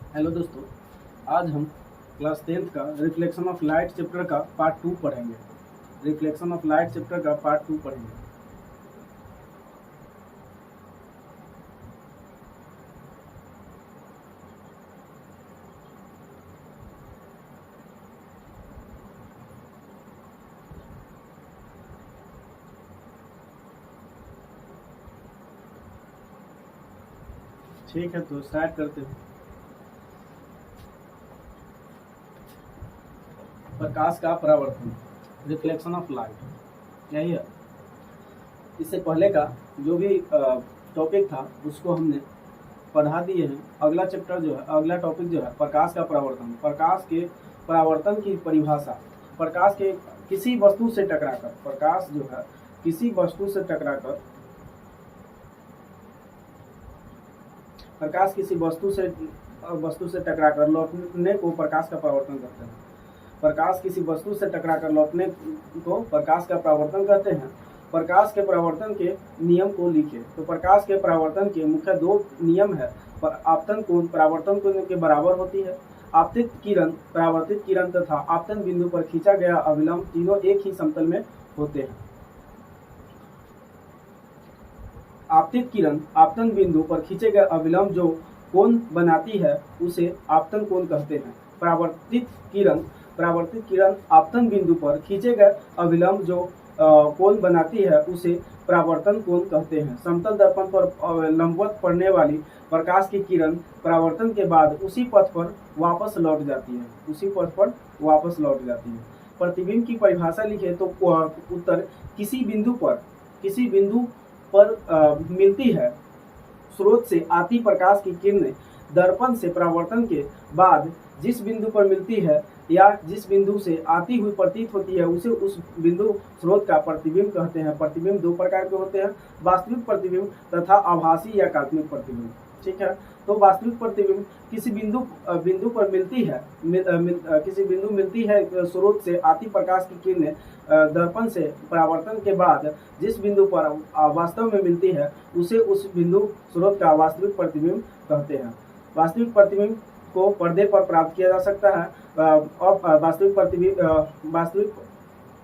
Hello दोस्तों, आज हम क्लास 10th का रिफ्लेक्शन ऑफ लाइट चैप्टर का पार्ट 2 पढ़ेंगे। रिफ्लेक्शन ऑफ लाइट चैप्टर का पार्ट 2 पढ़ेंगे। ठीक है, तो स्टार्ट करते हैं। प्रकाश का परावर्तन, रिफ्लेक्शन ऑफ लाइट, यही है। इससे पहले का जो भी टॉपिक था उसको हमने पढ़ा दिए हैं। अगला चैप्टर जो है, अगला टॉपिक जो है प्रकाश का परावर्तन। प्रकाश के परावर्तन की परिभाषा। प्रकाश के किसी वस्तु से टकराकर, प्रकाश जो है किसी वस्तु से टकराकर, प्रकाश किसी वस्तु से टकराकर लौटने को प्रकाश का परावर्तन कहते हैं। प्रकाश किसी वस्तु से टकराकर लौटने को प्रकाश का परावर्तन कहते हैं। प्रकाश के परावर्तन के नियम को लिखे। तो प्रकाश के परावर्तन के मुख्य दो नियम है। आपतन कोण परावर्तन कोण के बराबर होती है। आपतित किरण, परावर्तित किरण तथा आपतन बिंदु पर खींचा गया अभिलंब तीनों एक ही समतल में होते हैं। आपतित किरण आपतन बिंदु पर खींचे गए अभिलंब जो कोण बनाती है उसे आपतन कोण कहते हैं। परावर्तित किरण आपतन बिंदु पर खींचे गए अभिलंब जो कोण बनाती है उसे परावर्तन कोण कहते हैं। समतल दर्पण पर लंबवत पड़ने वाली प्रकाश की किरण परावर्तन के बाद उसी पथ पर वापस लौट जाती है। प्रतिबिंब की परिभाषा लिखे तो उत्तर किसी बिंदु पर मिलती है। स्रोत से आती प्रकाश की किरणें दर्पण से परावर्तन के बाद जिस बिंदु पर मिलती है या जिस बिंदु से आती हुई प्रतीत होती है उसे उस बिंदु स्रोत का प्रतिबिंब कहते हैं। प्रतिबिंब दो प्रकार के होते हैं, वास्तविक प्रतिबिंब तथा आभासी या काल्पनिक प्रतिबिंब। ठीक है, तो वास्तविक प्रतिबिंब किसी बिंदु पर मिलती है, किसी बिंदु मिलती है स्रोत से आती प्रकाश की किरणें दर्पण से परावर्तन के बाद जिस बिंदु पर वास्तव में मिलती है उसे उस बिंदु स्रोत का वास्तविक प्रतिबिंब कहते हैं। वास्तविक प्रतिबिंब को पर्दे पर प्राप्त किया जा सकता है और वास्तविक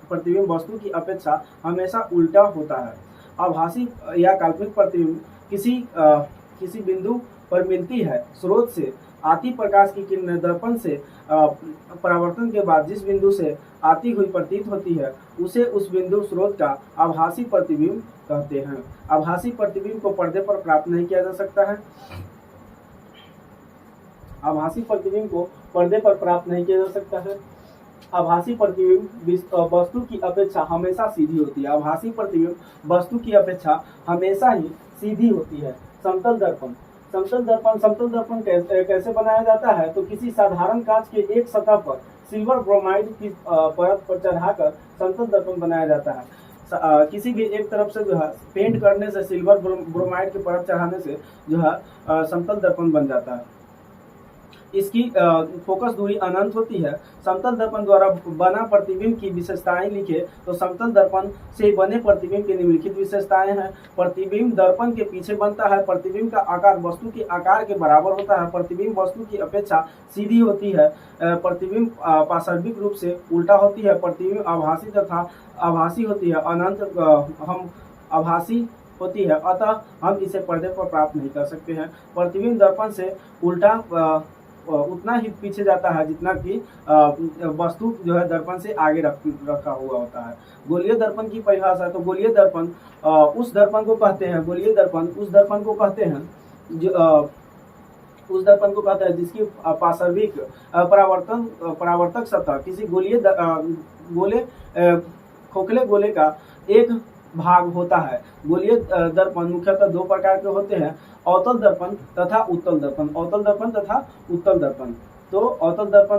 प्रतिबिंब वस्तु की अपेक्षा हमेशा उल्टा होता है। आभासी या काल्पनिक प्रतिबिंब किसी बिंदु पर मिलती है। स्रोत से आती प्रकाश की किरणें दर्पण से परावर्तन के बाद जिस बिंदु से आती हुई प्रतीत होती है उसे उस बिंदु स्रोत का आभासी प्रतिबिंब कहते हैं। आभासी प्रतिबिंब को पर्दे पर प्राप्त नहीं किया जा सकता है। आभासी प्रतिबिंब को पर्दे पर प्राप्त नहीं किया जा सकता है। आभासी प्रतिबिंब वस्तु की अपेक्षा हमेशा सीधी होती है। आभासी प्रतिबिंब वस्तु की अपेक्षा हमेशा ही सीधी होती है। समतल दर्पण कैसे बनाया जाता है? तो किसी साधारण कांच के एक सतह पर सिल्वर ब्रोमाइड की परत पर चढ़ाकर समतल दर्पण बनाया जाता है। किसी भी एक तरफ से जो है पेंट करने से, सिल्वर ब्रोमाइड की परत चढ़ाने से जो है समतल दर्पण बन जाता है। इसकी फोकस दूरी अनंत होती है। समतल दर्पण द्वारा बना प्रतिबिंब की विशेषताएं लिखे तो समतल दर्पण से बने प्रतिबिंब की निम्नलिखित विशेषताएं हैं। प्रतिबिंब दर्पण के पीछे बनता है। प्रतिबिंब का आकार वस्तु के आकार के बराबर होता है। प्रतिबिंब वस्तु की अपेक्षा सीधी होती है। प्रतिबिंब पार्श्विक रूप से उल्टा होती है। प्रतिबिंब आभासी होती है। आभासी होती है, अतः हम इसे पर्दे पर प्राप्त नहीं कर सकते हैं। प्रतिबिंब दर्पण से उल्टा उतना ही पीछे जाता है जितना कि वस्तु जो है दर्पण से आगे रखा हुआ होता है। गोलीय दर्पण की परिभाषा, तो गोलीय दर्पण उस दर्पण को कहते हैं, गोलीय दर्पण उस दर्पण को कहते हैं उस दर्पण को कहता है जिसकी पार्श्विक परावर्तक सतह किसी खोखले गोले का एक भाग होता है। गोलीय दर्पण मुख्यतः दो प्रकार के होते हैं, अवतल दर्पण तथा उत्तल दर्पण। अवतल दर्पण तथा उत्तल दर्पण। तो अवतल दर्पण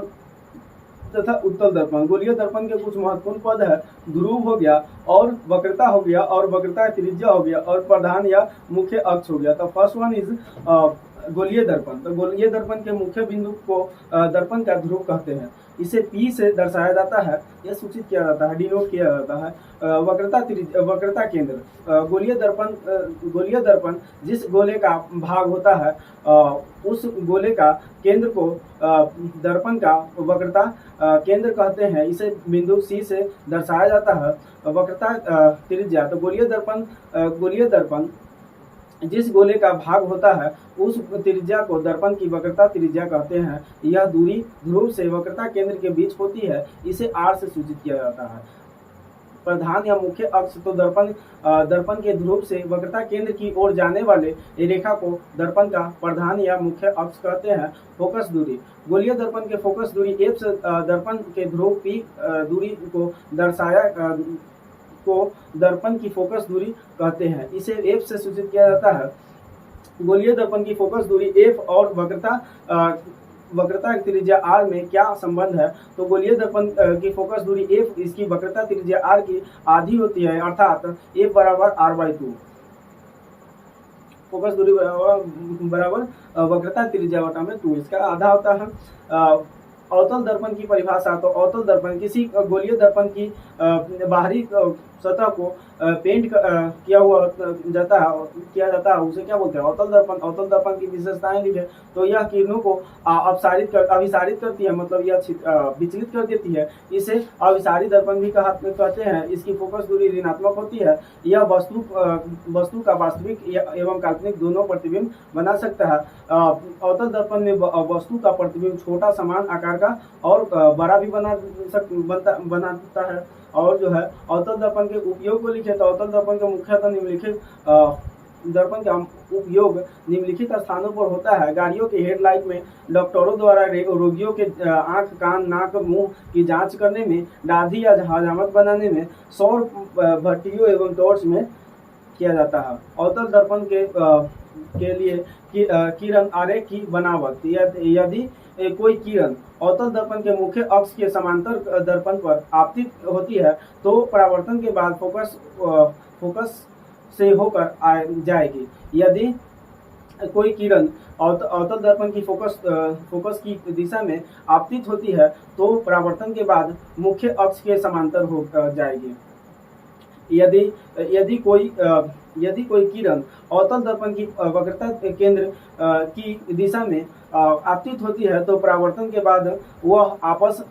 तथा उत्तल दर्पण। गोलीय दर्पण के कुछ महत्वपूर्ण पद है। ध्रुव हो गया और वक्रता हो गया और वक्रता त्रिज्या हो गया और प्रधान या मुख्य अक्ष हो गया। तो फर्स्ट वन इज गोलीय दर्पण, तो गोलीय दर्पण के मुख्य बिंदु को दर्पण का ध्रुव कहते हैं। इसे P से दर्शाया जाता है, यह सूचित किया जाता है, डिनोट किया जाता है। वक्रता केंद्र, गोलीय दर्पण जिस गोले का भाग होता है उस गोले का केंद्र को दर्पण का वक्रता केंद्र कहते हैं। इसे बिंदु C से दर्शाया जाता है। वक्रता त्रिज्या, तो गोलीय दर्पण जिस गोले का भाग होता है उस त्रिज्या को दर्पण की वक्रता त्रिज्या कहते हैं। यह दूरी ध्रुव से वक्रता केंद्र के बीच होती है, इसे R से सूचित किया जाता है। प्रधान या मुख्य अक्ष, तो दर्पण के ध्रुव से वक्रता केंद्र की ओर जाने वाले रेखा को दर्पण का प्रधान या मुख्य अक्ष कहते हैं। फोकस दूरी, गोलीय दर्पण के फोकस दूरी F से दर्पण के ध्रुव P दूरी को दर्पण की फोकस दूरी कहते हैं। इसे F से सूचित किया जाता है। गोलीय दर्पण की फोकस दूरी F और वक्रता त्रिज्या R में क्या संबंध है? तो गोलीय दर्पण की फोकस दूरी F इसकी वक्रता त्रिज्या R की आधी होती है, अर्थात F बराबर R/2। फोकस दूरी बराबर वक्रता त्रिज्या बटा में 2, इसका आधा होता है। अवतल दर्पण की परिभाषा, तो अवतल दर्पण किसी गोलीय दर्पण की बाहरी सतह को पेंट किया जाता है, उसे क्या बोलते हैं? अवतल दर्पण। अवतल दर्पण की विशेषताएं लिखे, तो यह किरणों को अभिसारित करती है, मतलब यह विचलित कर देती है। इसे अभिसारी दर्पण भी कहते हैं। इसकी फोकस दूरी ऋणात्मक होती है। यह वस्तु का वास्तविक एवं काल्पनिक दोनों प्रतिबिंब बना सकता है। अवतल दर्पण में वस्तु का प्रतिबिंब छोटा समान आकार का और बड़ा भी बनाता है। और जो है अवतल दर्पण के उपयोग को लिखे, तो अवतल दर्पण का मुख्यतः निम्नलिखित दर्पण का उपयोग निम्नलिखित स्थानों पर होता है। गाड़ियों के हेडलाइट में, डॉक्टरों द्वारा रोगियों के आंख, कान, नाक, मुंह की जांच करने में, दाढ़ी या हजामत बनाने में, सौर भट्टियों एवं टॉर्च में किया जाता है। अवतल दर्पण के लिए किरण आरेख की बनावट, यदि कोई किरण अवतल दर्पण के मुख्य अक्ष के समांतर दर्पण पर आपतित होती है तो परावर्तन के बाद फोकस से होकर जाएगी। यदि कोई किरण अवतल दर्पण की फोकस की दिशा में आपतित होती है तो परावर्तन के बाद मुख्य अक्ष के समांतर हो जाएगी। यदि कोई किरण अवतल दर्पण की वक्रता केंद्र की दिशा में आपतित होती है तो परावर्तन के बाद वह वापस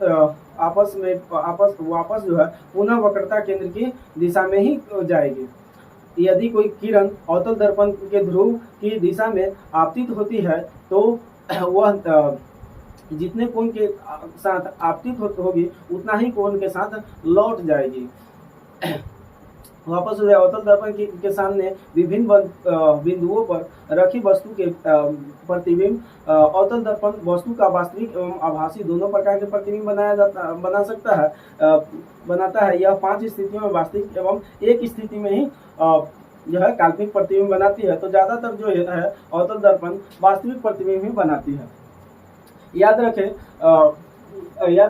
जो है पुनः वक्रता केंद्र की दिशा में ही जाएगी। यदि कोई किरण अवतल दर्पण के ध्रुव की दिशा में आपतित होती है तो वह जितने कोण के साथ आपतित होगी उतना ही कोण के साथ लौट जाएगी, वापस हो जाए। अवतल दर्पण के सामने विभिन्न बिंदुओं पर रखी वस्तु के प्रतिबिंब, अवतल दर्पण वस्तु का वास्तविक एवं आभासी दोनों प्रकार के प्रतिबिंब बनाता है। यह 5 स्थितियों में वास्तविक एवं एक स्थिति में ही जो है काल्पनिक प्रतिबिंब बनाती है। तो ज्यादातर जो है अवतल दर्पण वास्तविक प्रतिबिंब ही बनाती है। याद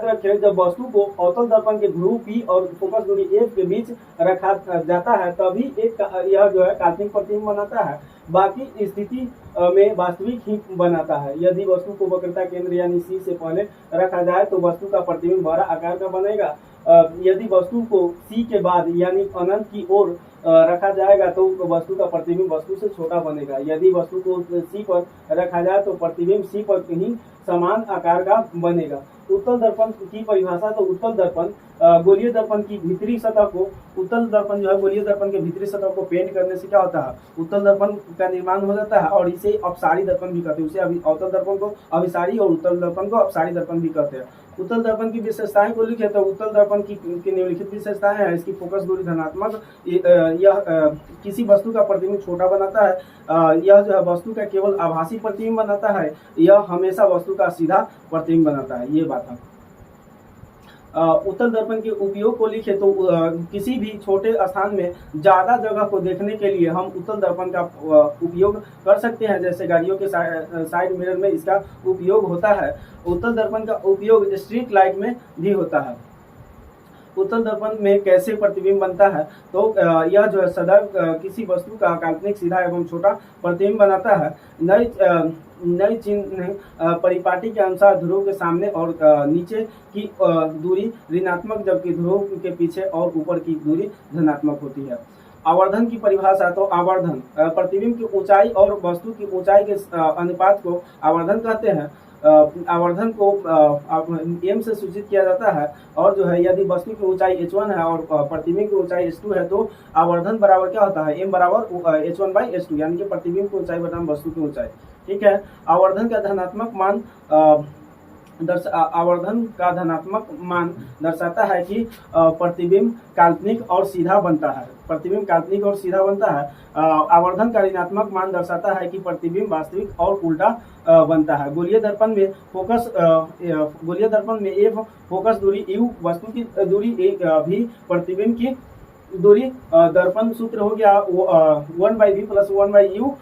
रखें जब वस्तु को अवतल दर्पण के ध्रुव P और फोकस दूरी F के बीच रखा जाता है तभी यह जो है काल्पनिक प्रतिबिंब बनाता है, बाकी स्थिति में वास्तविक ही बनाता है। यदि वस्तु को वक्रता केंद्र यानी C से पहले रखा जाए तो वस्तु का प्रतिबिंब बड़ा आकार का बनेगा। यदि वस्तु को C के बाद यानी अनंत की ओर रखा जाएगा तो वस्तु का प्रतिबिंब वस्तु से छोटा बनेगा। यदि वस्तु को C पर रखा जाए तो प्रतिबिंब C पर ही समान आकार का बनेगा। उत्तल दर्पण की परिभाषा, तो उत्तल दर्पण गोलीय दर्पण की भीतरी सतह को, उत्तल दर्पण जो है गोलीय दर्पण के भीतरी सतह को पेंट करने से क्या होता है, उत्तल दर्पण का निर्माण हो जाता है और इसे अपसारी दर्पण भी कहते हैं। उसे अवतल दर्पण को अभिसारी और उत्तल दर्पण को अपसारी दर्पण भी कहते हैं। उत्तल दर्पण की विशेषताएं को लिखे, तो उत्तल दर्पण की निम्नलिखित विशेषताएं हैं। इसकी फोकस दूरी धनात्मक, यह किसी वस्तु का प्रतिबिंब छोटा बनाता है। यह जो है वस्तु का केवल आभासी प्रतिबिंब बनाता है। यह हमेशा वस्तु का सीधा प्रतिबिंब बनाता है। ये बात है। उत्तल दर्पण के उपयोग को लिखे, तो किसी भी छोटे स्थान में ज्यादा जगह को देखने के लिए हम उत्तल दर्पण का उपयोग कर सकते हैं। जैसे गाड़ियों के साइड मिरर में इसका उपयोग होता है। उत्तल दर्पण का उपयोग स्ट्रीट लाइट में भी होता है। उत्तल दर्पण में कैसे प्रतिबिंब बनता है, तो यह जो है सदैव किसी वस्तु का काल्पनिक सीधा एवं छोटा प्रतिबिंब बनाता है। नई चिन्ह परिपाटी के अनुसार ध्रुव के सामने और नीचे की दूरी ऋणात्मक, जबकि ध्रुव के पीछे और ऊपर की दूरी धनात्मक होती है। आवर्धन की परिभाषा, तो आवर्धन प्रतिबिंब की ऊंचाई और वस्तु की ऊंचाई के अनुपात को आवर्धन कहते हैं। आवर्धन को m से सूचित किया जाता है, और जो है यदि वस्तु की ऊंचाई h1 है और प्रतिबिंब की ऊंचाई h2 है, तो आवर्धन बराबर क्या होता है, m बराबर h1/h2, यानी कि प्रतिबिंब की ऊंचाई बनाम वस्तु की ऊंचाई। ठीक है। आवर्धन का धनात्मक मान आवर्धन का धनात्मक मान दर्शाता है कि प्रतिबिंब काल्पनिक और सीधा बनता है। प्रतिबिंब काल्पनिक और सीधा बनता है। आवर्धन का ऋणात्मक मान दर्शाता है कि प्रतिबिंब वास्तविक और उल्टा बनता है। गोलीय दर्पण में f फोकस दूरी u, वस्तु की दूरी भी प्रतिबिंब की दूरी, दर्पण सूत्र हो गया 1/v + 1/u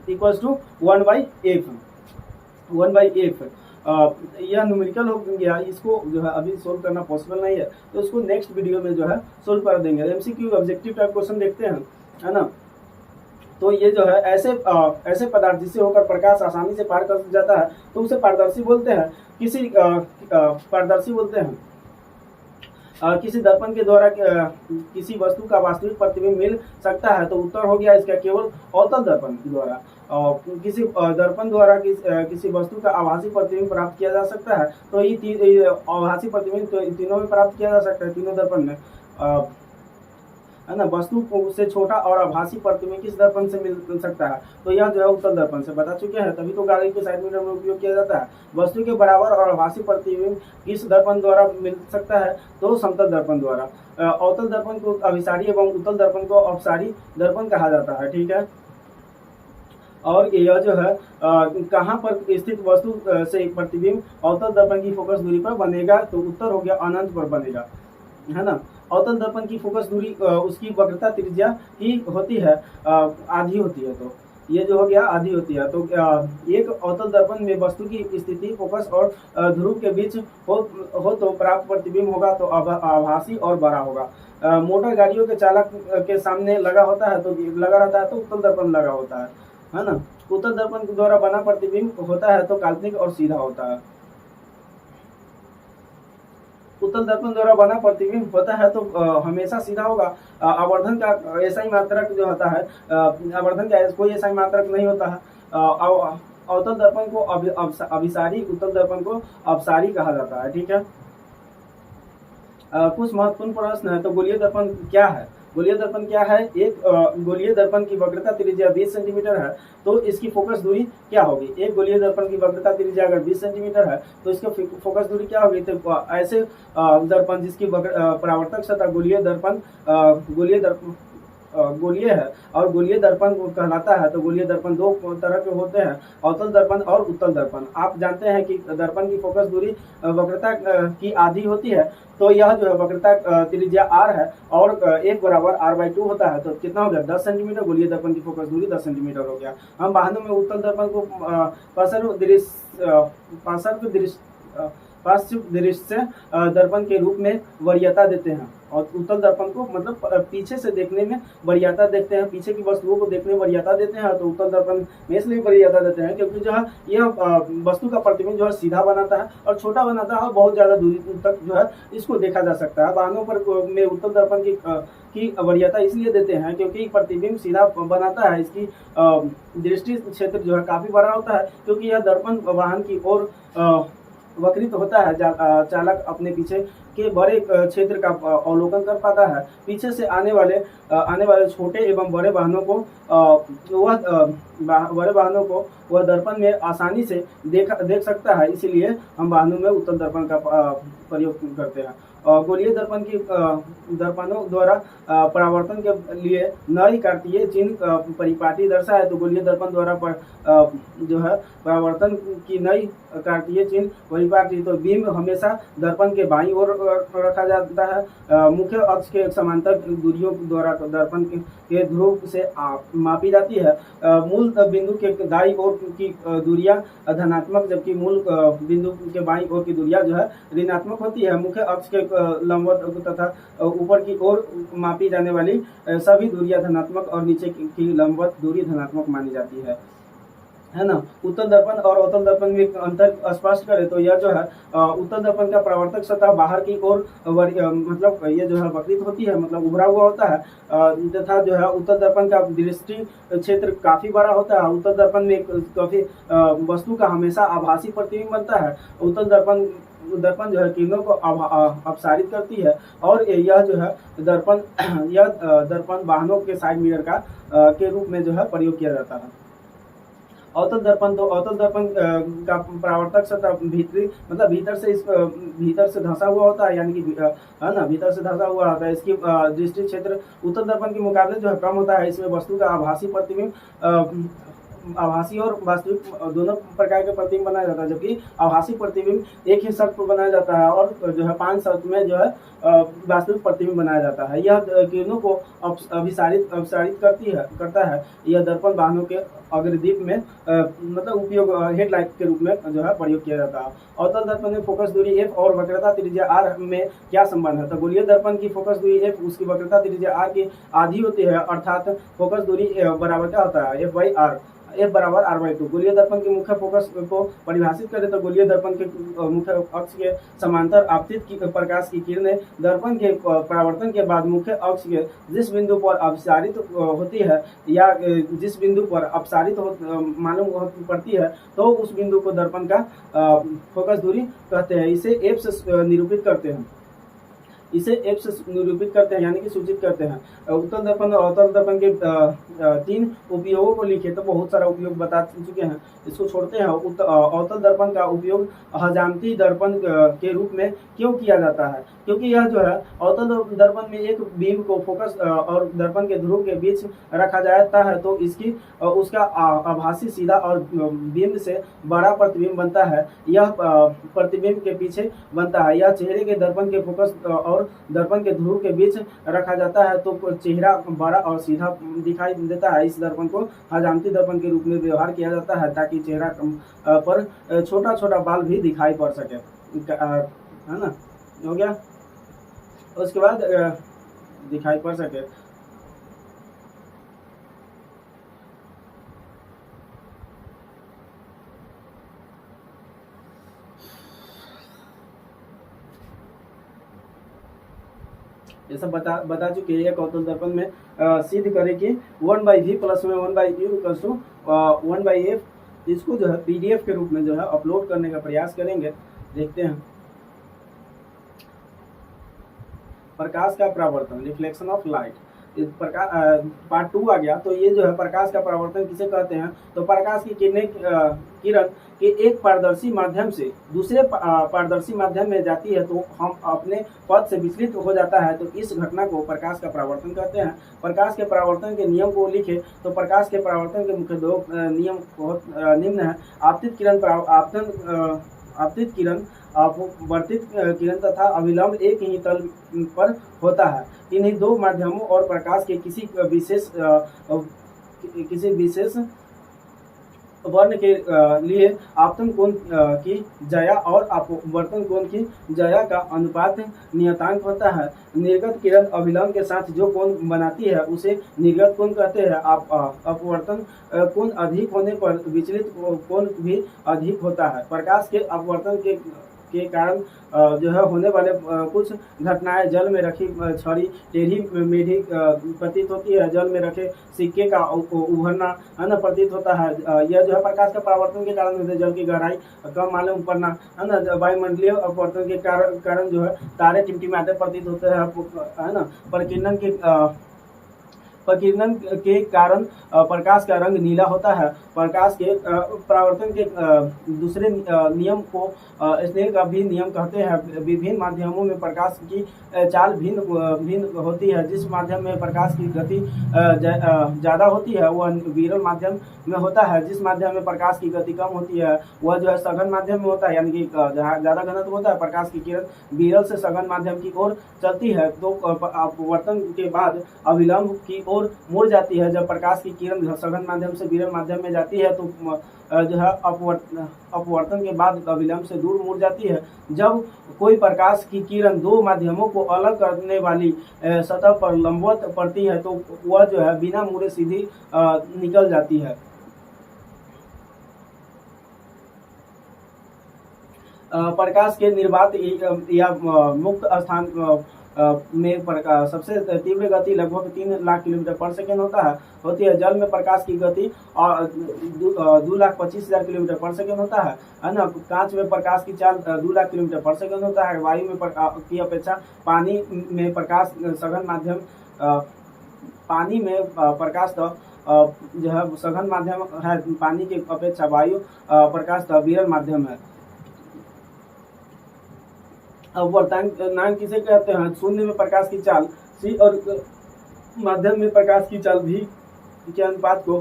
= 1/f। यह न्यूमेरिकल हो गया। इसको जो है अभी सोल्व करना पॉसिबल नहीं है, तो उसको नेक्स्ट वीडियो में जो है सोल्व कर देंगे। एमसीक्यू ऑब्जेक्टिव टाइप क्वेश्चन देखते हैं, है ना। तो ये जो है ऐसे पदार्थ जिससे होकर प्रकाश आसानी से पार कर जाता है, तो उसे पारदर्शी बोलते हैं। पारदर्शी बोलते हैं। किसी दर्पण के द्वारा किसी वस्तु का वास्तविक प्रतिबिंब मिल सकता है, तो उत्तर हो गया इसका केवल अवतल दर्पण द्वारा। किसी दर्पण द्वारा किसी वस्तु का आभासी प्रतिबिंब प्राप्त किया जा सकता है, तो ये आभासी प्रतिबिंब तो तीनों में प्राप्त किया जा सकता है, तीनों दर्पण में, है ना। वस्तु से छोटा और आभासी प्रतिबिंब किस दर्पण से मिल सकता है, तो यह जो है उत्तल दर्पण से, बता चुके हैं। तभी तो गाड़ी के साइड मिरर में उपयोग किया जाता है। वस्तु के बराबर और आभासी प्रतिबिंब किस दर्पण द्वारा मिल सकता है, तो समतल दर्पण द्वारा। अवतल दर्पण को अभिसारी एवं उत्तल दर्पण को अपसारी दर्पण कहा जाता है। ठीक है। और यह जो है कहाँ पर स्थित वस्तु से प्रतिबिंब अवतल दर्पण की फोकस दूरी पर बनेगा, तो उत्तर हो गया अनंत पर बनेगा, है ना। अवतल दर्पण की फोकस दूरी उसकी वक्रता त्रिज्या ही होती है, आधी होती है, तो ये जो हो गया आधी होती है। तो एक अवतल दर्पण में वस्तु की स्थिति, फोकस और ध्रुव के बीच हो तो प्राप्त प्रतिबिंब होगा तो आभासी और बड़ा होगा। मोटर गाड़ियों के चालक के सामने लगा रहता है तो उत्तल दर्पण लगा होता है ना। उत्तल दर्पण द्वारा बना प्रतिबिंब होता है तो काल्पनिक और सीधा होता है। उत्तल दर्पण द्वारा बना प्रतिबिंब होता है तो हमेशा सीधा होगा। आवर्धन का ऐसा ही मात्रक जो होता है, आवर्धन का कोई ऐसा ही मात्रक नहीं होता है। अवतल दर्पण को अभिसारी, उत्तल दर्पण को अपसारी कहा जाता है। ठीक है। कुछ महत्वपूर्ण प्रश्न है। तो गोलीय दर्पण क्या है? गोलीय दर्पण क्या है? एक गोलीय दर्पण की वक्रता त्रिज्या 20 सेंटीमीटर है, तो इसकी फोकस दूरी क्या होगी? एक गोलीय दर्पण की वक्रता त्रिज्या अगर 20 सेंटीमीटर है, तो इसकी फोकस दूरी क्या होगी? तो ऐसे दर्पण जिसकी परावर्तक सतह गोलीय है और गोलीय दर्पण कहलाता है। तो गोलीय दर्पण दो तरह के होते हैं, अवतल दर्पण और उत्तल दर्पण। आप जानते हैं कि दर्पण की फोकस दूरी वक्रता की आधी होती है, तो यह जो है वक्रता त्रिज्या r है और एक बराबर r/2 होता है। तो कितना हो गया? 10 सेंटीमीटर। गोलीय दर्पण की फोकस दूरी 10 सेंटीमीटर हो गया। हम वाहनों में उत्तल दर्पण को पार्श्व दृश्य दर्पण के रूप में वरीयता देते हैं, और उत्तल दर्पण को मतलब पीछे से देखने में वरीयता देखते हैं, पीछे की वस्तुओं को देखने में वरीयता देते हैं। तो उत्तल दर्पण में इसलिए वरीयता देते हैं क्योंकि जो है यह वस्तु का प्रतिबिंब जो है सीधा बनाता है और छोटा बनाता है, और बहुत ज्यादा दूरी तक जो है इसको देखा जा सकता है। वाहनों पर में उत्तल दर्पण की वरीयता इसलिए देते हैं क्योंकि प्रतिबिंब सीधा बनाता है। इसकी दृष्टि क्षेत्र जो है काफी बड़ा होता है, क्योंकि यह दर्पण वाहन की ओर वक्रित होता है। चालक अपने पीछे के बड़े क्षेत्र का अवलोकन कर पाता है। पीछे से आने वाले छोटे एवं बड़े वाहनों को वह दर्पण में आसानी से देख सकता है। इसीलिए हम वाहनों में उत्तल दर्पण का प्रयोग करते हैं। गोलीय दर्पण की दर्पणों द्वारा परावर्तन के लिए नई कार्तीय चिन्ह परिपाटी दर्शाए। तो गोलीय दर्पण द्वारा जो है परावर्तन की नई कार्तीय चिन्ह परिपाटी। तो बीम हमेशा दर्पण के बाईं ओर रखा जाता है। मुख्य अक्ष के समांतर दूरियों द्वारा दर्पण के ध्रुव से मापी जाती है। मूल बिंदु के दाईं ओर की दूरियां धनात्मक, जबकि मूल बिंदु के बाईं ओर की दूरियां जो है ऋणात्मक होती है। मुख्य अक्ष के लंबवत तथा ऊपर की ओर मापी जाने वाली सभी दूरियां धनात्मक और नीचे की लंबवत दूरी धनात्मक मानी जाती है ना। उत्तल दर्पण और अवतल दर्पण में अंतर स्पष्ट करें तो यह जो है उत्तल दर्पण का परावर्तक सतह बाहर की ओर मतलब ये जो है वक्रित होती है, मतलब उभरा हुआ होता है, तथा जो है उत्तल दर्पण का दृष्टि क्षेत्र काफी बड़ा होता है। उत्तल दर्पण में काफी वस्तु का हमेशा आभासी प्रतिबिंब बनता है। उत्तल दर्पण जो है किरणों को अपसारित करती है और यह जो है दर्पण दर्पण वाहनों के साइड मिरर का के रूप में जो है प्रयोग किया जाता है। अवतल दर्पण तो अवतल दर्पण का परावर्तक सतह भीतरी मतलब भीतर से धंसा हुआ होता है, यानी कि है ना, भीतर से धंसा हुआ होता है। इसकी दृष्टि क्षेत्र उत्तल दर्पण के मुकाबले जो है कम होता है। इसमें वस्तु का आभासी प्रतिबिंब आभासी और वास्तविक दोनों प्रकार के प्रतिबिंब बनाया जाता है, जबकि आभासी प्रतिबिंब एक ही शर्त पर बनाया जाता है और जो है 5 शर्त में जो है वास्तविक प्रतिबिंब बनाया जाता है। यह किरणों को अपसारित करता है। यह दर्पण वाहनों के अग्रदीप में मतलब उपयोग हेडलाइट के रूप में जो है प्रयोग किया जाता है। अवतल दर्पण में फोकस दूरी f और वक्रता त्रिज्या r में क्या संबंध है? तो गोलीय दर्पण की फोकस दूरी f, उसकी वक्रता त्रिज्या r की आधी होती है, अर्थात फोकस दूरी बराबर क्या होता है? f/r, f बराबर r/2। गोलीय दर्पण के मुख्य फोकस को परिभाषित करें तो गोलीय दर्पण के मुख्य अक्ष के समांतर आपतित प्रकाश की किरणें दर्पण के परावर्तन के बाद मुख्य अक्ष के जिस बिंदु पर अपसारित होती है या जिस बिंदु पर अपसारित मालूम पड़ती है तो उस बिंदु को दर्पण का फोकस दूरी कहते हैं। इसे f से निरूपित करते हैं। यानी कि सूचित करते हैं। उत्तल दर्पण और अवतल दर्पण के 3 उपयोगों को लिखे तो बहुत सारा उपयोग बता चुके हैं, इसको छोड़ते हैं। अवतल दर्पण का उपयोग हजामती दर्पण के रूप में क्यों किया जाता है? क्योंकि यह जो है अवतल दर्पण में एक बीम को फोकस और दर्पण के ध्रुव के बीच रखा जाता है तो उसका आभासी सीधा और बिंब से बड़ा प्रतिबिंब बनता है। यह प्रतिबिंब के पीछे बनता है। यह चेहरे के दर्पण के फोकस और दर्पण के ध्रुव के बीच रखा जाता है तो चेहरा बड़ा और सीधा दिखाई देता है। इस दर्पण को हजामती दर्पण के रूप में व्यवहार किया जाता है ताकि चेहरा पर छोटा छोटा बाल भी दिखाई पड़ सके, है ना। हो गया। उसके बाद दिखाई पड़ सके। ये सब बता चुके हैं। एक अवतल दर्पण में सिद्ध करें कि 1/v प्लस में 1/u इक्वल्स टू 1/f। इसको जो है पीडीएफ के रूप में जो है अपलोड करने का प्रयास करेंगे। देखते हैं। प्रकाश का परावर्तन, रिफ्लेक्शन ऑफ लाइट, पार्ट 2 आ गया। तो ये जो है प्रकाश का परावर्तन किसे कहते हैं? तो प्रकाश की किरण के एक पारदर्शी माध्यम से दूसरे पारदर्शी माध्यम में जाती है तो हम अपने पथ से विचलित हो जाता है, तो इस घटना को प्रकाश का परावर्तन कहते हैं। प्रकाश के परावर्तन के नियम को लिखे तो प्रकाश के परावर्तन के मुख्य 2 नियम बहुत निम्न है। आपतित किरण अपवर्तित किरण तथा अभिलंब एक ही तल पर होता है। इन्हीं 2 माध्यमों और प्रकाश के किसी विशेष वर्ण के लिए आपतन कोण की जया और अपवर्तन कोण की जया का अनुपात नियतांक होता है। निर्गत किरण अभिलंब के साथ जो कोण बनाती है उसे निर्गत कोण कहते हैं। अपवर्तन कोण अधिक होने पर विचलित कोण भी अधिक होता है। प्रकाश के अपवर्तन के कारण जो है होने वाले कुछ घटनाएं जल में रखी छड़ी टेढ़ी मेढ़ी प्रतीत होती है। जल में रखे सिक्के का उभरना है ना प्रतीत होता है। यह जो है प्रकाश का परावर्तन के कारण होते हैं। जल की गहराई कम मालूम पड़ना है ना। वायुमंडलीय अपवर्तन के कारण जो है तारे टिमटिमाते प्रतीत होते हैं, है ना। प्रकीर्णन के कारण प्रकाश का रंग नीला होता है। प्रकाश के परावर्तन के दूसरे नियम को स्नेल का भी नियम कहते हैं। विभिन्न माध्यमों में प्रकाश की चाल भिन्न होती है। जिस माध्यम में प्रकाश की गति ज़्यादा होती है वह विरल माध्यम में होता है। जिस माध्यम में प्रकाश की गति कम होती है वह जो है सघन माध्यम में होता है, यानी कि जहाँ ज़्यादा घनत्व होता है। प्रकाश की किरण विरल से सघन माध्यम की ओर चलती है तो अपवर्तन के बाद अभिलंब की ओर मुड़ जाती है। जब प्रकाश की किरण सघन माध्यम से विरल माध्यम में जाती जाती है तो जो है अपवर्तन के बाद अविलंब से दूर मुड़ जाती है। जब कोई प्रकाश की किरण दो माध्यमों को अलग करने वाली सतह पर लंबवत पड़ती है तो वह जो है बिना मुड़े सीधी निकल जाती है। प्रकाश के निर्वात या मुक्त स्थान में सबसे तीव्र गति लगभग 3 लाख किलोमीटर पर सेकेंड होती है। जल में प्रकाश की गति 2,25,000 किलोमीटर पर सेकेंड होता है ना। कांच में प्रकाश की चाल 2 लाख किलोमीटर पर सेकेंड होता है। वायु में की अपेक्षा पानी में प्रकाश सघन माध्यम पानी में प्रकाश जो है सघन माध्यम है। पानी की अपेक्षा वायु प्रकाश विरल माध्यम है। अपवर्तनांक किसे कहते हैं? शून्य में प्रकाश की चाल सी और माध्यम में प्रकाश की चाल भी के अनुपात को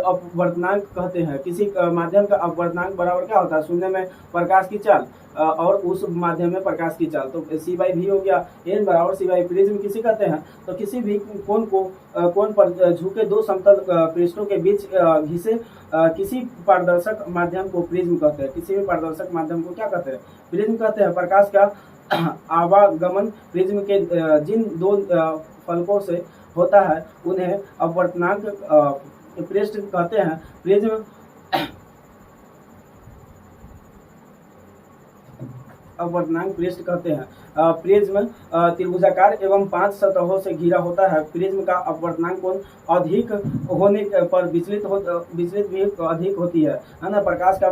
अपवर्तनांक कहते हैं। किसी माध्यम का अपवर्तनांक बराबर क्या होता है? शून्य में प्रकाश की चाल और उस माध्यम में प्रकाश की चाल, तो C/V हो गया। n बराबर C/V। प्रिज्म किसे कहते हैं? तो किसी भी कोण पर झुके दो समतल पृष्ठों के बीच घिसे किसी पारदर्शक माध्यम को प्रिज्म कहते हैं। किसी भी पारदर्शक माध्यम को क्या कहते हैं? प्रिज्म कहते हैं। प्रकाश का आवागमन प्रिज्म के जिन दो फलकों से होता है उन्हें अपवर्तनांक पृष्ठ कहते हैं। प्रिज्म अपवर्तनांक पृष्ठ कहते हैं। प्रिज्म त्रिभुजाकार एवं 5 सतहों से घिरा होता है। प्रिज्म का अपवर्तनांक कोण अधिक होने पर विचलित भी अधिक होती है ना। प्रकाश का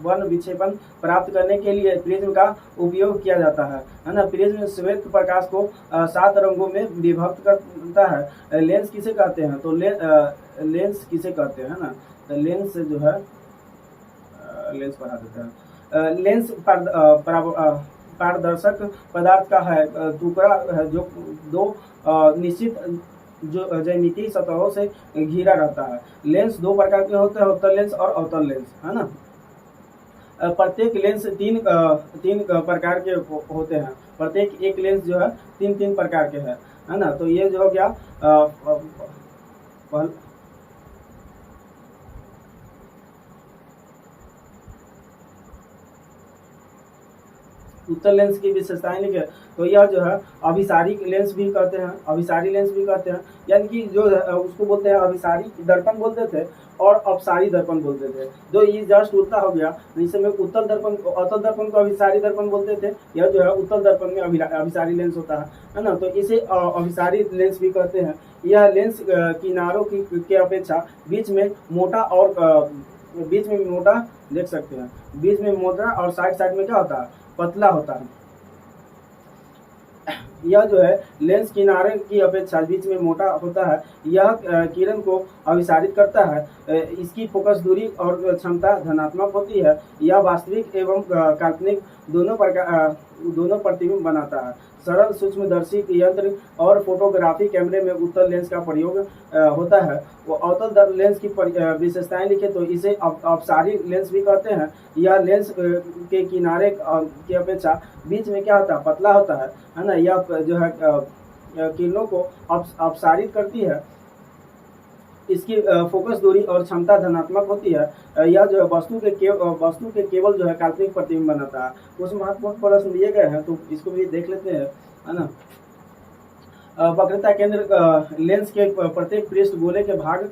वर्ण विक्षेपण प्राप्त करने के लिए प्रिज्म का उपयोग किया जाता है ना। प्रिज्म श्वेत प्रकाश को 7 रंगों में विभक्त करता है। लेंस किसे कहते हैं? तो लेंस किसे कहते हैं ना। तो लेंस जो है लेंस बना देते हैं। लेंस पारदर्शक पदार्थ का है टुकड़ा है जो दो निश्चित जो ज्यामितीय सतहों से घिरा रहता है। लेंस दो प्रकार के होते हैं, उत्तल लेंस और अवतल लेंस, है ना। प्रत्येक लेंस तीन प्रकार के होते हैं। प्रत्येक एक लेंस जो है तीन प्रकार के है ना। तो ये जो हो गया उत्तल लेंस की विशेषताएं लिखे। तो यह जो है अभिसारी लेंस भी कहते हैं। अभिसारी लेंस भी कहते हैं, यानी कि जो उसको बोलते हैं अभिसारी दर्पण बोलते थे और अपसारी दर्पण बोलते थे। जो ये जस्ट उल्टा हो गया। इस समय उत्तल दर्पण को अभिसारी दर्पण बोलते थे। यह जो है उत्तल दर्पण में अभिसारी लेंस होता है ना। तो इसे अभिसारी लेंस भी कहते हैं। यह लेंस किनारों की अपेक्षा बीच में मोटा देख सकते हैं। बीच में मोटा और साइड में क्या होता है? पतला होता है। यह जो है लेंस किनारे की अपेक्षा बीच में मोटा होता है। यह किरण को अभिसारित करता है। इसकी फोकस दूरी और क्षमता धनात्मक होती है। यह वास्तविक एवं काल्पनिक दोनों प्रतिबिंब बनाता है। सरल सूक्ष्मदर्शी यंत्र और फोटोग्राफी कैमरे में उत्तल लेंस का प्रयोग होता है। वो अवतल लेंस की विशेषताएं लिखे तो इसे अपसारी लेंस भी कहते हैं। यह लेंस के किनारे की अपेक्षा बीच में क्या होता है? पतला होता है ना। यह जो है किरणों को अपसारित करती है। इसकी फोकस दूरी और क्षमता धनात्मक होती है। यह जो है वस्तु के केवल जो है काल्पनिक प्रतिबिंब बनाता है। कुछ महत्वपूर्ण प्रश्न दिए गए हैं तो इसको भी देख लेते हैं, है ना। वक्रता केंद्र लेंस के प्रत्येक पृष्ठ गोले के भाग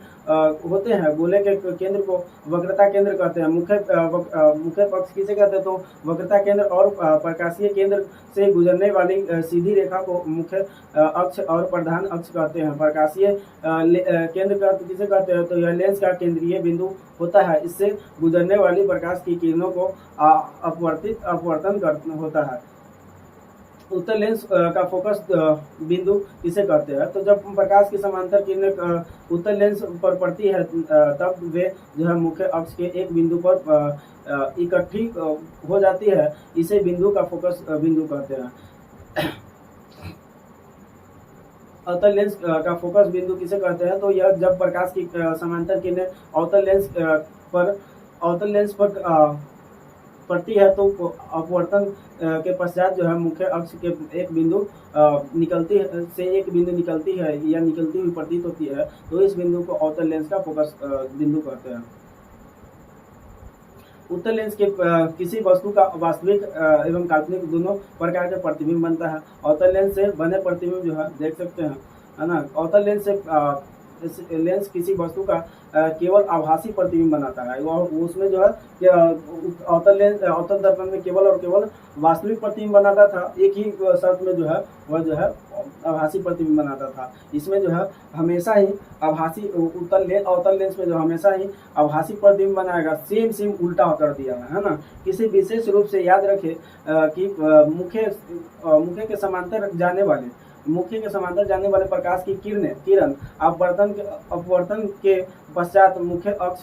होते हैं। गोले के केंद्र को वक्रता केंद्र कहते हैं। मुख्य पक्ष किसे कहते हैं? तो वक्रता केंद्र और प्रकाशीय केंद्र से गुजरने वाली सीधी रेखा को मुख्य अक्ष और प्रधान अक्ष कहते हैं। प्रकाशीय केंद्र का किसे कहते हैं? तो यह लेंस का केंद्रीय बिंदु होता है। इससे गुजरने वाली प्रकाश की किरणों को अपवर्तन होता है। उत्तल लेंस का फोकस बिंदु किसे कहते हैं? तो जब प्रकाश की समांतर किरणें उत्तल लेंस पर पड़ती है तब वे जो है मुख्य अक्ष के एक बिंदु पर इकट्ठी हो जाती है। इसे बिंदु का फोकस बिंदु कहते हैं। अवतल लेंस का फोकस बिंदु किसे कहते हैं? तो यह जब प्रकाश की समांतर किरणें अवतल लेंस पर पड़ती है तो अपवर्तन के पश्चात जो है मुख्य अक्ष के एक बिंदु निकलती है या निकलती हुई प्रतीत होती है, तो इस बिंदु को अवतल लेंस का फोकस बिंदु कहते हैं। उत्तल लेंस के किसी वस्तु का वास्तविक एवं काल्पनिक दोनों प्रकार के प्रतिबिंब बनता है। अवतल लेंस से बने प्रतिबिंब जो है देख सकते हैं, है ना। अवतल लेंस से लेंस किसी वस्तु का केवल आभासी प्रतिबिंब बनाता है, और उसमें जो है अवतल दर्पण में केवल और केवल वास्तविक प्रतिबिंब बनाता था। एक ही शर्त में जो है वह जो है आभासी प्रतिबिंब बनाता था। इसमें जो है हमेशा ही आभासी अवतल लेंस में जो हमेशा ही आभासी प्रतिबिंब बनाएगा। सेम उल्टा कर दिया है ना। किसी विशेष रूप से याद रखें कि मुख्य के समांतर जाने वाले प्रकाश की किरण अपवर्तन के पश्चात मुख्य अक्ष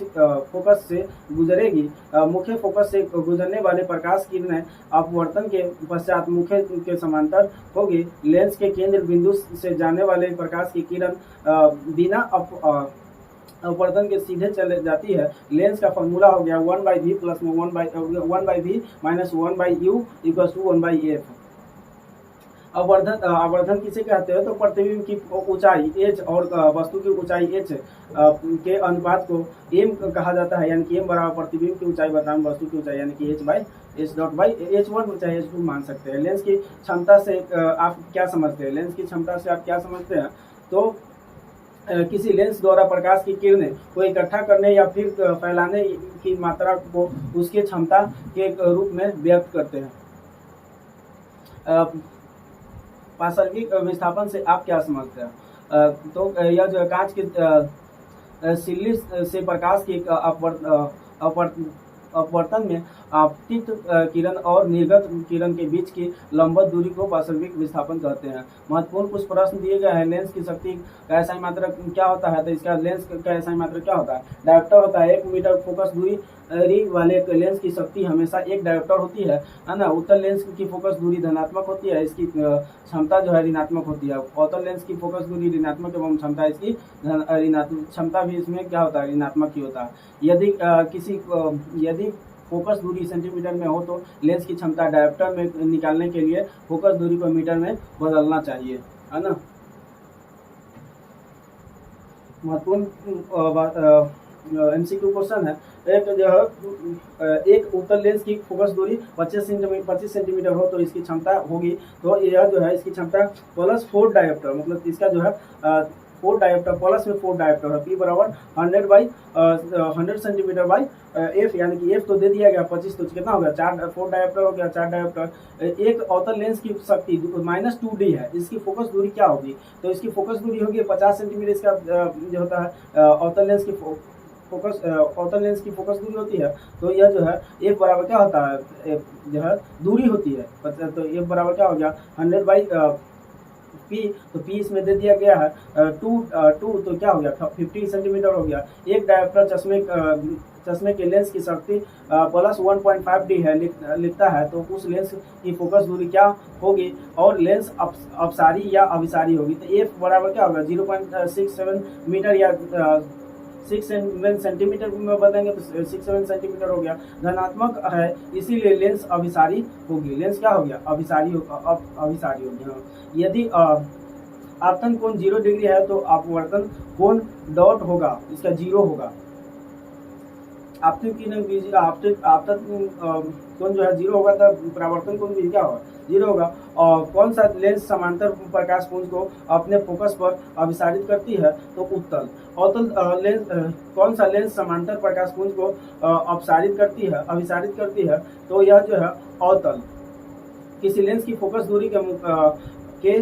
फोकस से गुजरेगी। मुख्य फोकस से गुजरने वाले प्रकाश किरणें अपवर्तन के पश्चात मुख्य के समांतर होगी। लेंस के केंद्र बिंदु से जाने वाले प्रकाश की किरण बिना अपवर्तन के सीधे चले जाती है। लेंस का फॉर्मूला हो गया 1/v plus 1/v minus 1/u equals to 1/f। अवर्धन किसे कहते हैं? तो प्रतिबिंब की ऊंचाई h और वस्तु की ऊंचाई h के अनुपात को m कहा जाता है, यानी कि m बराबर प्रतिबिंब की ऊंचाई बताम वस्तु की ऊंचाई, यानी कि h/h1 चाहे h2 मान सकते हैं। लेंस की क्षमता से आप क्या समझते हैं? तो किसी लेंस द्वारा प्रकाश की किरणें को इकट्ठा करने या फिर फैलाने की मात्रा को उसकी क्षमता के रूप में व्यक्त करते हैं। पार्श्विक विस्थापन से आप क्या समझते हैं? तो यह जो कांच की सिल्ली से प्रकाश की अपवर्तन में आपतित किरण और निर्गत किरण के बीच की लंबवत दूरी को पार्श्विक विस्थापन कहते हैं। महत्वपूर्ण कुछ प्रश्न दिए गए हैं। लेंस की शक्ति का एसआई मात्रक क्या होता है? तो इसका लेंस का एसआई मात्रक क्या होता है? डायोप्टर होता है। 1 मीटर फोकस दूरी वाले लेंस की शक्ति हमेशा 1 डायोप्टर होती है ना। उत्तल लेंस की फोकस दूरी धनात्मक होती है, इसकी क्षमता जो है ऋणात्मक होती है। अवतल लेंस की फोकस दूरी ऋणात्मक एवं क्षमता इसकी ऋणात्मक, क्षमता भी इसमें क्या होता है? ऋणात्मक ही होता है। यदि फोकस दूरी सेंटीमीटर में हो तो लेंस की क्षमता डायोप्टर में निकालने के लिए फोकस दूरी को मीटर में बदलना चाहिए, है ना। महत्वपूर्ण एमसीक्यू क्वेश्चन है। एक उत्तल लेंस की फोकस दूरी 25 सेंटीमीटर हो तो इसकी क्षमता होगी, तो यह जो है इसकी क्षमता प्लस 4 डायोप्टर, मतलब इसका जो है 4 डायोप्टर प्लस में 4 डायोप्टर है। P बराबर 100 सेंटीमीटर बाई F, यानी कि F तो दे दिया गया 25, तो कितना हो गया? 4 डायोप्टर हो गया, 4 डायोप्टर। एक अवतल लेंस की शक्ति -2D है, इसकी फोकस दूरी क्या होगी? तो इसकी फोकस दूरी होगी 50 सेंटीमीटर। इसका जो होता है अवतल लेंस की फोकस दूरी होती है। तो यह जो है F बराबर क्या होता है? जो है दूरी होती है, तो F बराबर क्या हो गया? 100 P, तो P इसमें दे दिया गया है 2 तो क्या हो गया? 50 सेंटीमीटर हो गया। एक डायोप्टर चश्मे के लेंस की शक्ति प्लस 1.5D है लिखता है, तो उस लेंस की फोकस दूरी क्या होगी? और लेंस अपसारी या अभिसारी होगी। तो F बराबर क्या होगा? 0.67 मीटर या 6 सेंटीमीटर में बदलेंगे तो 6-7 सेंटीमीटर हो गया। धनात्मक है इसीलिए लेंस अभिसारी होगी। लेंस क्या हो गया? अभिसारी होगी। हाँ। यदि आपतन कोण 0 डिग्री है तो अपवर्तन कोण डॉट होगा, इसका 0 होगा। आपतन कोण जो है 0 होगा, तब परावर्तन कोण भी क्या होगा? 0 होगा। और कौन सा लेंस समांतर प्रकाश पुंज को अपने फोकस पर अभिसारित करती है? तो उत्तल लेंस। कौन सा लेंस समांतर प्रकाश पुंज को अभिसारित करती है? तो यह जो है अवतल। किसी लेंस की फोकस दूरी के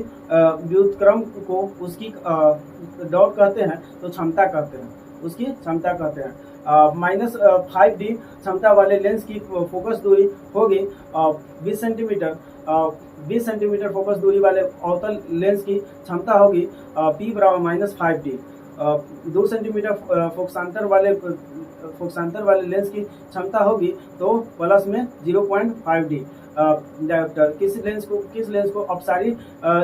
व्युत्क्रम को उसकी डॉट कहते हैं, तो क्षमता कहते हैं, उसकी क्षमता कहते हैं। -5D क्षमता वाले लेंस की फोकस दूरी होगी 20 सेंटीमीटर। 20 सेंटीमीटर फोकस दूरी वाले अवतल लेंस की क्षमता होगी P बराबर -5D। 2 सेंटीमीटर फोकसांतर वाले लेंस की क्षमता होगी तो प्लस में 0.5 डी डायोप्टर। किस लेंस को अपसारी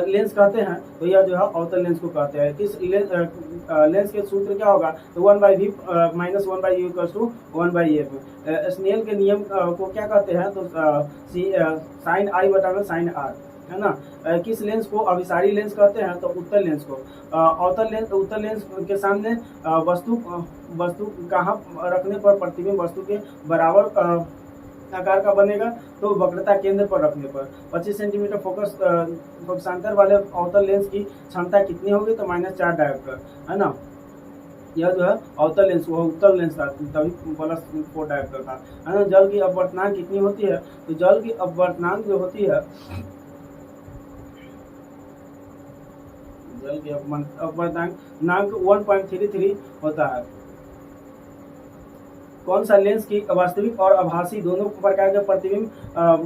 लेंस कहते हैं तो यह जो है अवतल लेंस को कहते हैं। किस लेंस के सूत्र क्या होगा तो 1/v minus 1/u equals to 1/f। Snail के नियम को क्या कहते हैं तो साइन आई बटा में साइन आर, है ना। किस लेंस को अभिसारी लेंस कहते हैं तो उत्तल लेंस को। उत्तल लेंस के सामने वस्तु कहाँ रखने पर प्रतिबिंब वस्तु के बराबर आकार का बनेगा तो वक्रता केंद्र पर रखने पर। 25 सेंटीमीटर फोकसांतर वाले अवतल लेंस की क्षमता कितनी होगी तो -4 डायोप्टर, है ना। यह जो है अवतल लेंस वो उत्तल लेंस था तभी +4 डायोप्टर था, है ना। जल की अपवर्तनांक कितनी होती है तो जल की अपवर्तनांक जो होती है जल की अपवर्तनांक 1.33 होता है। कौन सा लेंस की वास्तविक और आभासी दोनों प्रकार का प्रतिबिंब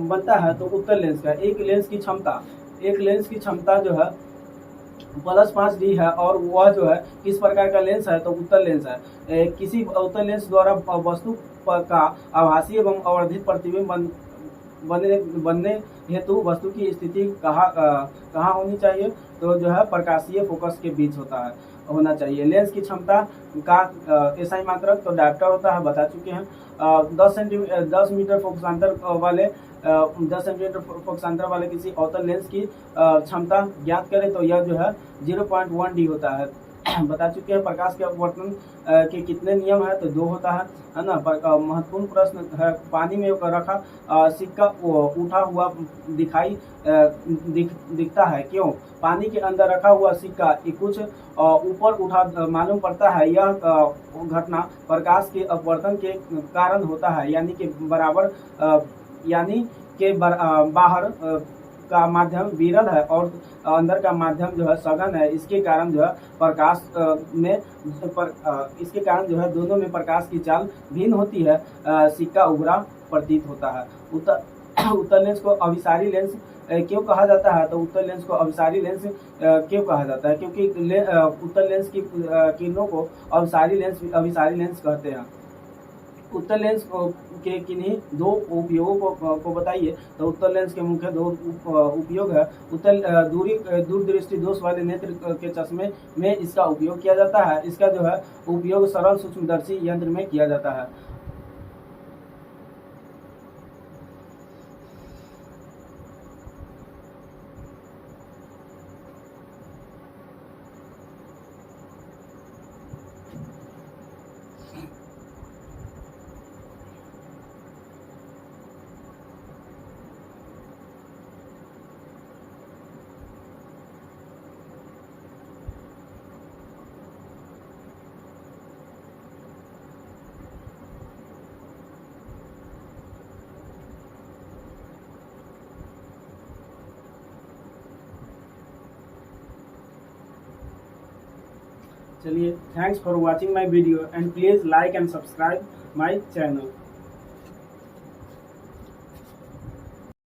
बनता है तो उत्तल लेंस का। एक लेंस की क्षमता जो है +5 डी है और वह जो है किस प्रकार का लेंस है तो उत्तल लेंस है। किसी उत्तल लेंस द्वारा वस्तु का आभासी एवं आवर्धित प्रतिबिंब बनने हेतु वस्तु की स्थिति कहाँ होनी चाहिए तो जो है प्रकाशीय फोकस के बीच होना चाहिए। लेंस की क्षमता का एसआई मात्रक तो डायोप्टर होता है, बता चुके हैं। 10 मीटर फोकसांतर वाले किसी अवतल लेंस की क्षमता ज्ञात करें तो यह जो है 0.1 डी होता है, बता चुके हैं। प्रकाश के अपवर्तन के कितने नियम है तो 2 होता है ना। महत्वपूर्ण प्रश्न है, पानी में रखा सिक्का उठा हुआ दिखता है क्यों। पानी के अंदर रखा हुआ सिक्का कुछ ऊपर उठा मालूम पड़ता है। यह घटना प्रकाश के अपवर्तन के कारण होता है, यानी कि बाहर का माध्यम विरल है और अंदर का माध्यम जो है सघन है। इसके कारण जो है दोनों में प्रकाश की चाल भिन्न होती है, सिक्का उभरा प्रतीत होता है। उत्तल लेंस को अभिसारी लेंस क्यों कहा जाता है तो उत्तल लेंस को अभिसारी लेंस क्यों कहा जाता है क्योंकि उत्तल लेंस की किरणों को अभिसारी लेंस कहते हैं। उत्तल लेंस के किन्हीं 2 उपयोगों को बताइए तो उत्तल लेंस के मुख्य 2 उपयोग है। दूरदृष्टि दोष वाले नेत्र के चश्मे में इसका उपयोग किया जाता है। इसका जो है उपयोग सरल सूक्ष्मदर्शी यंत्र में किया जाता है। चलिए, thanks for watching my video and please like and subscribe my channel.